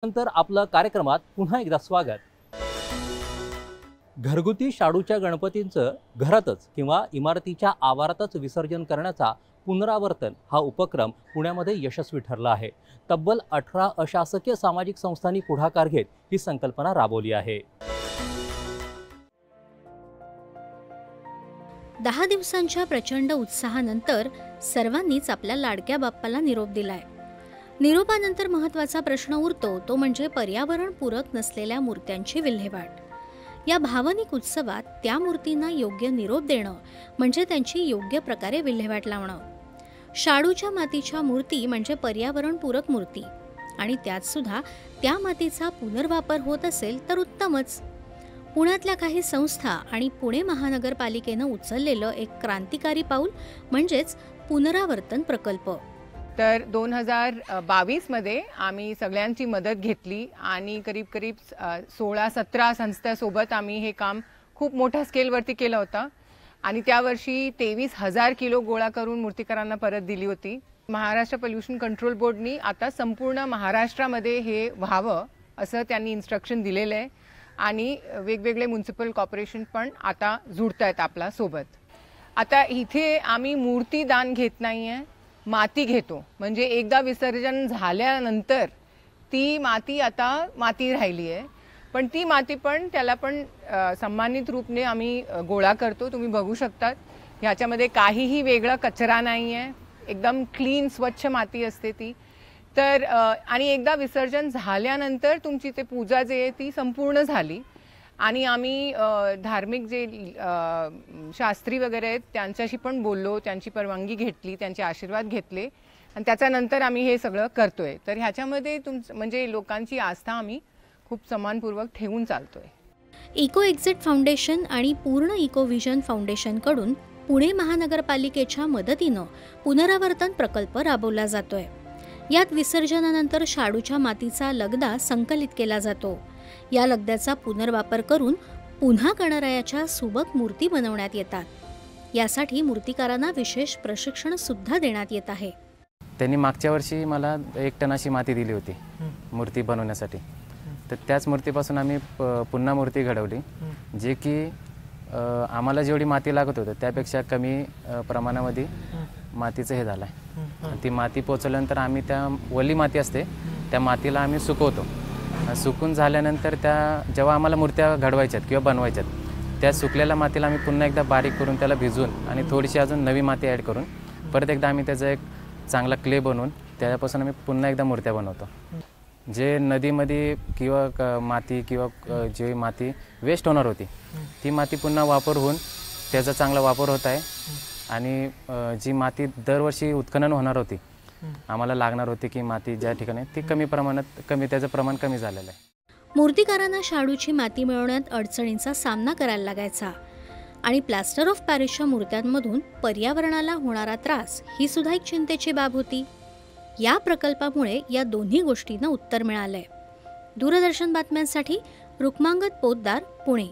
नंतर आपलं कार्यक्रमात पुन्हा एकदा स्वागत। घरगुती शाडूच्या गणपतींचं घरातच किंवा इमारतीच्या आवारातच विसर्जन करण्याचा पुनरावर्तन हा उपक्रम पुण्यामध्ये यशस्वी ठरला आहे। तब्बल 18 अशासकीय सामाजिक संस्थांनी पुढाकार घेत ही संकल्पना राबवली आहे। 10 दिवसांच्या प्रचंड उत्साहानंतर सर्वांनीच आपल्या लाडक्या बाप्पाला निरोप दिलाय। निरोपानंतर महत्त्वाचा प्रश्न उरतो तो म्हणजे पर्यावरणपूरक नसलेल्या मूर्त्यांची विल्हेवाट। या भावनिक उत्सवात त्या मूर्तींना योग्य निरोप देणं म्हणजे त्यांची योग्य प्रकारे विल्हेवाट लावणं। शाडूच्या मातीच्या मूर्ती म्हणजे पर्यावरणपूरक मूर्ती आणि त्यात सुद्धा त्या मातीचा पुनर्वापर होत असेल तर उत्तमच। पुण्यातल्या काही संस्था आणि पुणे महानगरपालिकेनं उचललेलं एक क्रांतिकारी पाऊल म्हणजेच पुनरावर्तन प्रकल्प। तर 2022 मध्ये आम्ही सगळ्यांची मदत घेतली आणि करीब 16-17 संस्थांसोबत आम्ही हे काम खूप मोठ्या स्केलवरती केलं होतं आणि त्या वर्षी 23,000 किलो गोळा करून मूर्तिकारांना परत दिली होती। महाराष्ट्र पोल्युशन कंट्रोल बोर्डनी आता संपूर्ण महाराष्ट्रामध्ये हे व्हावं असं त्यांनी इन्स्ट्रक्शन दिलेलं आहे आणि वेगवेगळे म्युनिसिपल कॉर्पोरेशन पण आता जुळतायत आपल्या सोबत। आता इथे आम्ही मूर्ती दान घेत नाहीये, माती घेतो। म्हणजे एकदा विसर्जन झाल्यानंतर ती माती आता माती राहिली आहे, पण ती माती पण त्याला पण सन्मानित रूपने आम्ही गोळा करतो। तुम्ही बघू शकता ह्याच्यामध्ये काहीही वेगळा कचरा नाही आहे, एकदम क्लीन स्वच्छ माती असते ती। तर आणि एकदा विसर्जन झाल्यानंतर तुमची ते पूजा जे आहे ती संपूर्ण झाली आणि आम्ही धार्मिक जे शास्त्री वगैरे आहेत त्यांच्याशी पण बोललो, त्यांची परवानगी घेतली, त्यांचे आशीर्वाद घेतले आणि त्याच्यानंतर आम्ही हे सगळं करतोय। तर ह्याच्यामध्ये म्हणजे लोकांची आस्था आम्ही खूप सन्मानपूर्वक ठेवून चालतोय। इको एक्झिट फाउंडेशन आणि पूर्ण इको व्हिजन फाउंडेशनकडून पुणे महानगरपालिकेच्या मदतीनं पुनरावर्तन प्रकल्प राबवला जातोय। यात विसर्जनानंतर शाडूच्या मातीचा लगदा संकलित केला जातो। या लगद्याचा पुनर्वापर करून पुन्हा गणरायाच्या सुबक मूर्ती बनवण्यात येतात। यासाठी मूर्तिकारांना विशेष प्रशिक्षण सुद्धा देण्यात येत आहे। त्यांनी मागच्या वर्षी मला 1 टनाची माती दिली होती मूर्ती बनवण्यासाठी। तर त्याच मूर्तीपासून आम्ही पुन्हा मूर्ती घडवली, जे की आम्हाला जेवढी माती लागत होती त्यापेक्षा कमी प्रमाणामध्ये मातीचं हे झालं आहे। ती माती पोचवल्यानंतर आम्ही त्या ओली माती असते त्या मातीला आम्ही सुकवतो। सुकून झाल्यानंतर त्या जेव्हा आम्हाला मूर्त्या घडवायच्यात किंवा बनवायच्यात त्या सुकलेल्या मातीला आम्ही पुन्हा एकदा बारीक करून त्याला भिजवून आणि थोडीशी अजून नवी माती ॲड करून परत एकदा आम्ही त्याचा एक चांगला क्ले बनवून त्यापासून आम्ही पुन्हा एकदा मूर्त्या बनवतो। जे नदीमध्ये किंवा माती किंवा जी माती वेस्ट होणार होती ती माती पुन्हा वापर होऊन त्याचा चांगला वापर होत आहे आणि जी माती दरवर्षी उत्खनन होणार होती आम्हाला लागणार होती की माती ज्या ठिकाणी ती कमी प्रमाणात त्याचं प्रमाण कमी झालेलं आहे। मूर्तिकारांना शाडूची माती मिळवण्यात अडचणींचा सामना करायला लागायचा आणि प्लास्टर ऑफ पॅरिसच्या मूर्त्यांमधून पर्यावरणाला होणारा त्रास ही सुद्धा एक चिंतेची बाब होती। या प्रकल्पामुळे या दोन्ही गोष्टींना उत्तर मिळालंय। दूरदर्शन बातम्यांसाठी रुक्मांगद पोतदार, पुणे।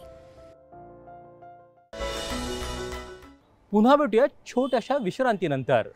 पुन्हा भेटूया छोट्याशा विश्रांतीनंतर।